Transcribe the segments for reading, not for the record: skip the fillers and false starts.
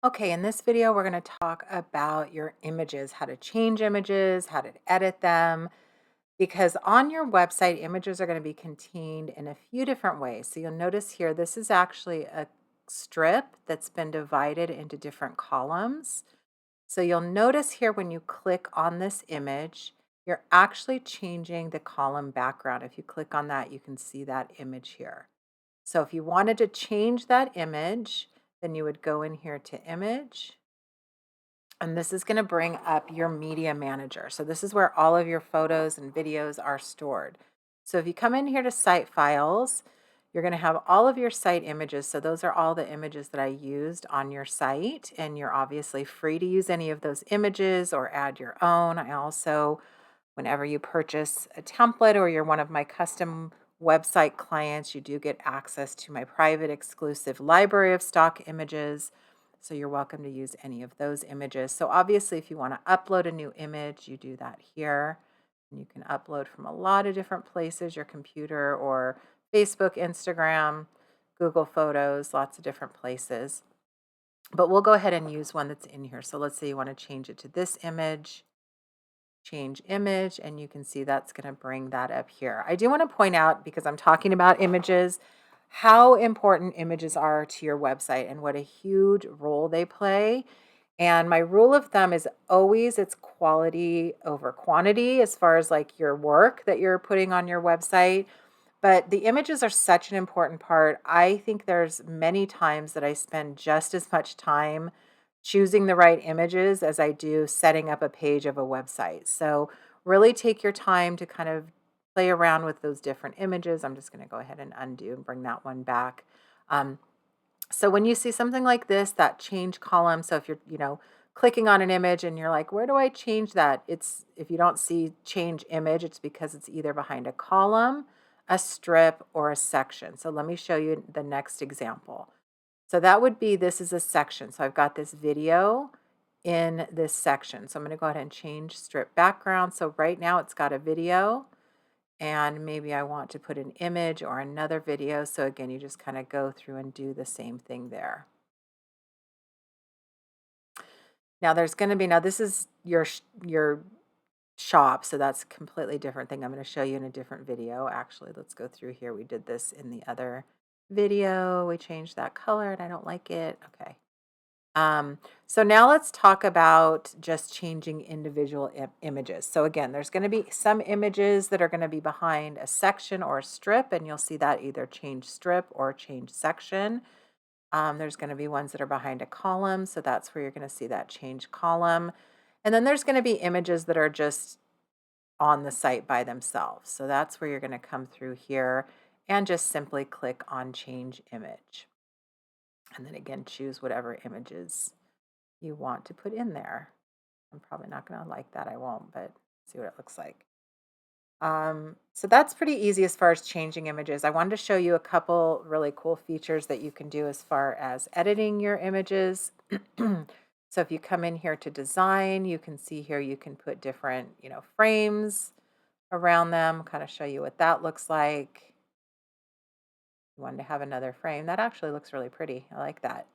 Okay, in this video, we're going to talk about your images, how to change images, how to edit them, because on your website, images are going to be contained in a few different ways. So you'll notice here, this is actually a strip that's been divided into different columns. So you'll notice here when you click on this image, you're actually changing the column background. If you click on that, you can see that image here. So if you wanted to change that image, then you would go in here to image, and this is going to bring up your media manager. So this is where all of your photos and videos are stored. So if you come in here to site files, you're going to have all of your site images. So those are all the images that I used on your site, and you're obviously free to use any of those images or add your own. I also, whenever you purchase a template or you're one of my custom website clients, you do get access to my private exclusive library of stock images. So you're welcome to use any of those images. So obviously, if you want to upload a new image, you do that here. And you can upload from a lot of different places, your computer or Facebook, Instagram, Google Photos, lots of different places. But we'll go ahead and use one that's in here. So let's say you want to change it to this image, change image, and you can see that's going to bring that up here. I do want to point out, because I'm talking about images, how important images are to your website and what a huge role they play. And my rule of thumb is always it's quality over quantity as far as like your work that you're putting on your website. But the images are such an important part. I think there's many times that I spend just as much time choosing the right images as I do setting up a page of a website. So really take your time to kind of play around with those different images. I'm just going to go ahead and undo and bring that one back. Um, so when you see something like this, that change column, so if you're, clicking on an image and you're like, where do I change that? It's, if you don't see change image, it's because it's either behind a column, a strip, or a section. So let me show you the next example. So that would be, this is a section. So I've got this video in this section. So I'm going to go ahead and change strip background. So right now it's got a video, and maybe I want to put an image or another video. So again, you just kind of go through and do the same thing there. Now there's going to be, now this is your shop, so that's a completely different thing. I'm going to show you in a different video. Actually, let's go through here. We did this in the other video. We changed that color and I don't like it. Okay. So now let's talk about just changing individual images. So again, there's going to be some images that are going to be behind a section or a strip, and you'll see that either change strip or change section. There's going to be ones that are behind a column, so that's where you're going to see that change column. And then there's going to be images that are just on the site by themselves. So that's where you're going to come through here and just simply click on change image. And then again, choose whatever images you want to put in there. I'm probably not going to like that. I won't, but see what it looks like. So that's pretty easy as far as changing images. I wanted to show you a couple really cool features that you can do as far as editing your images. So if you come in here to design, you can see here you can put different, frames around them, kind of show you what that looks like. You wanted to have another frame. That actually looks really pretty. I like that.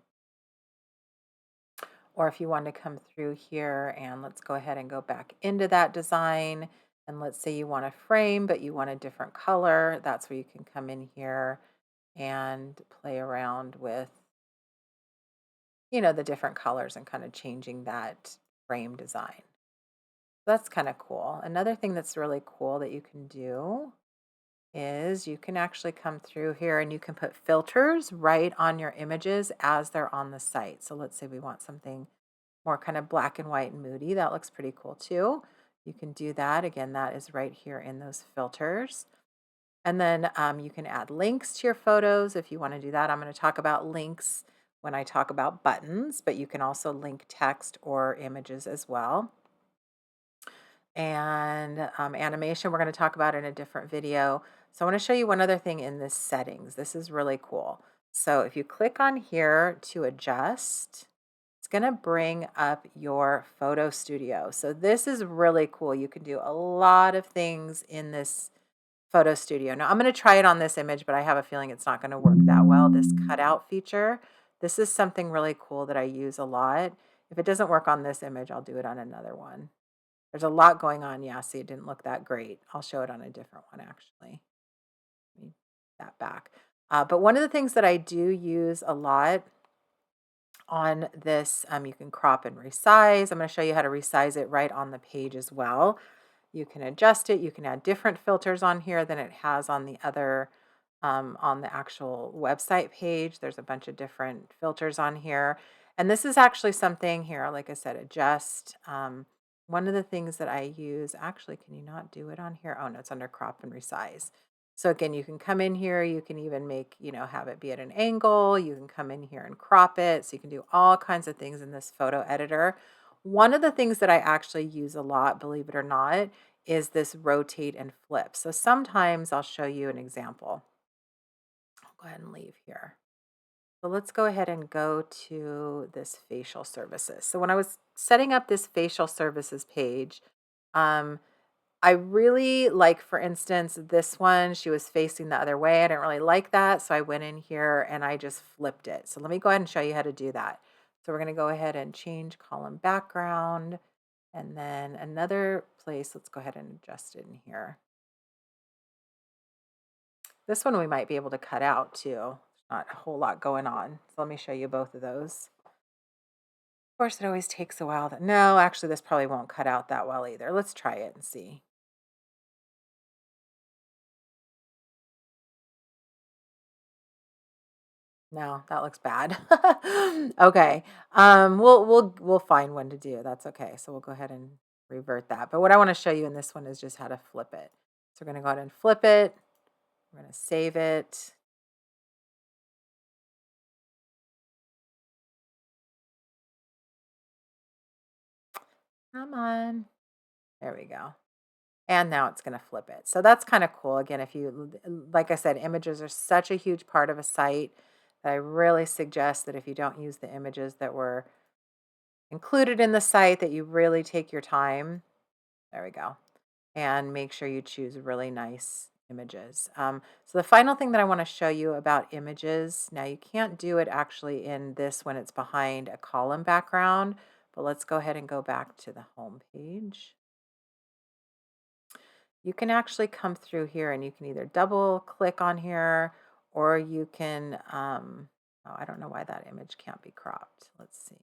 Or if you want to come through here and let's go ahead and go back into that design. And let's say you want a frame, but you want a different color. That's where you can come in here and play around with, the different colors and kind of changing that frame design. That's kind of cool. Another thing that's really cool that you can do is you can actually come through here and you can put filters right on your images as they're on the site. So let's say we want something more kind of black and white and moody. That looks pretty cool too. You can do that. Again, that is right here in those filters. And then you can add links to your photos if you want to do that. I'm going to talk about links when I talk about buttons, but you can also link text or images as well. And animation, we're going to talk about in a different video. So I want to show you one other thing in this settings. This is really cool. So if you click on here to adjust, it's going to bring up your photo studio. So this is really cool. You can do a lot of things in this photo studio. Now I'm going to try it on this image, but I have a feeling it's not going to work that well. This cutout feature, This is something really cool that I use a lot. If it doesn't work on this image, I'll do it on another one. There's a lot going on. Yeah, see, it didn't look that great. I'll show it on a different one actually. Let me that back. But one of the things that I do use a lot on this, you can crop and resize. I'm going to show you how to resize it right on the page as well. You can adjust it. You can add different filters on here than it has on the other, on the actual website page. There's a bunch of different filters on here. And this is actually something here, like I said, adjust. One of the things that I use, actually, can you not do it on here? Oh, no, it's under crop and resize. So again, you can come in here, you can even make, have it be at an angle. You can come in here and crop it. So you can do all kinds of things in this photo editor. One of the things that I actually use a lot, believe it or not, is this rotate and flip. So sometimes I'll show you an example. I'll go ahead and leave here. So let's go ahead and go to this facial services. So when I was setting up this facial services page, um, I really like, for instance, this one, she was facing the other way. I didn't really like that. So I went in here and I just flipped it. So let me go ahead and show you how to do that. So we're going to go ahead and change column background. And then another place, let's go ahead and adjust it in here. This one we might be able to cut out too. Not a whole lot going on. So let me show you both of those. Of course, it always takes a while. No, actually, this probably won't cut out that well either. Let's try it and see. No, that looks bad. Okay. We'll find one to do. That's okay. So we'll go ahead and revert that. But what I want to show you in this one is just how to flip it. So we're going to go ahead and flip it. We're going to save it. Come on. There we go. And now it's going to flip it. So that's kind of cool. Again, if you, like I said, images are such a huge part of a site that I really suggest that if you don't use the images that were included in the site, that you really take your time. There we go. And make sure you choose really nice images. So the final thing that I want to show you about images, now you can't do it actually in this when it's behind a column background, but let's go ahead and go back to the home page. You can actually come through here and you can either double click on here or you can, oh, I don't know why that image can't be cropped. Let's see.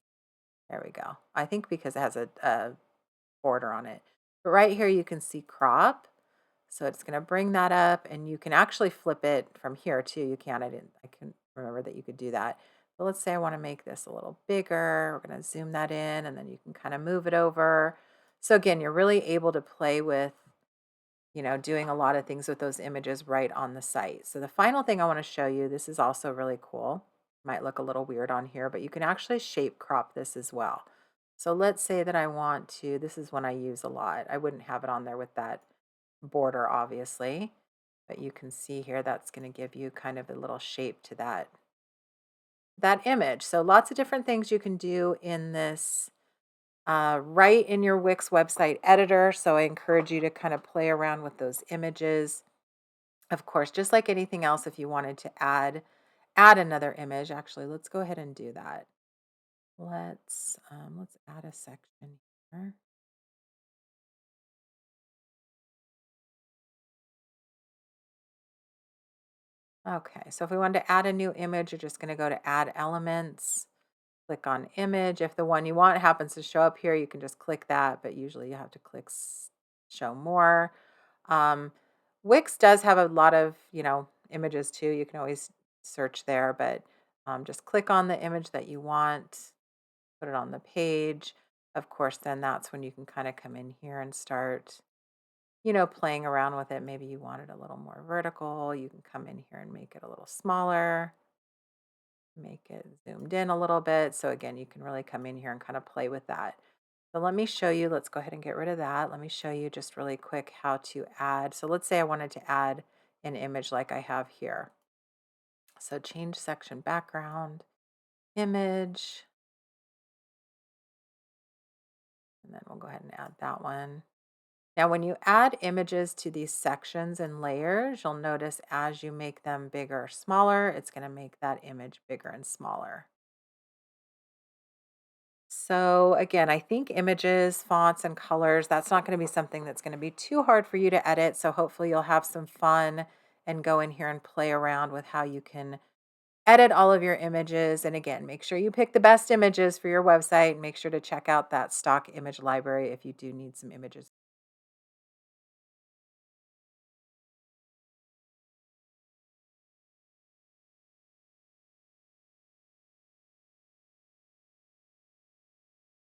There we go. I think because it has a border on it. But right here you can see crop. So it's going to bring that up and you can actually flip it from here too. You can, I can remember that you could do that. But let's say I want to make this a little bigger. We're going to zoom that in and then you can kind of move it over. So again, you're really able to play with, doing a lot of things with those images right on the site. So the final thing I want to show you, this is also really cool. Might look a little weird on here, but you can actually shape crop this as well. So let's say that I want to, this is one I use a lot. I wouldn't have it on there with that border, obviously, but you can see here that's going to give you kind of a little shape to that image. So lots of different things you can do in this right in your Wix website editor. So I encourage you to kind of play around with those images. Of course, just like anything else, if you wanted to add another image, actually, let's go ahead and do that. Let's add a section here. Okay, so if we wanted to add a new image, you're just going to go to add elements, click on image. If the one you want happens to show up here, you can just click that, but usually you have to click show more. Um, Wix does have a lot of, images too. You can always search there, but just click on the image that you want, put it on the page. Of course, then that's when you can kind of come in here and start, playing around with it. Maybe you want it a little more vertical. You can come in here and make it a little smaller, make it zoomed in a little bit. So again, you can really come in here and kind of play with that. So let me show you, let's go ahead and get rid of that. Let me show you just really quick how to add. So let's say I wanted to add an image like I have here. So change section background, image, and then we'll go ahead and add that one. Now, when you add images to these sections and layers, you'll notice as you make them bigger or smaller, it's going to make that image bigger and smaller. So again, I think images, fonts, and colors, that's not going to be something that's going to be too hard for you to edit. So hopefully you'll have some fun and go in here and play around with how you can edit all of your images. And again, make sure you pick the best images for your website. Make sure to check out that stock image library if you do need some images.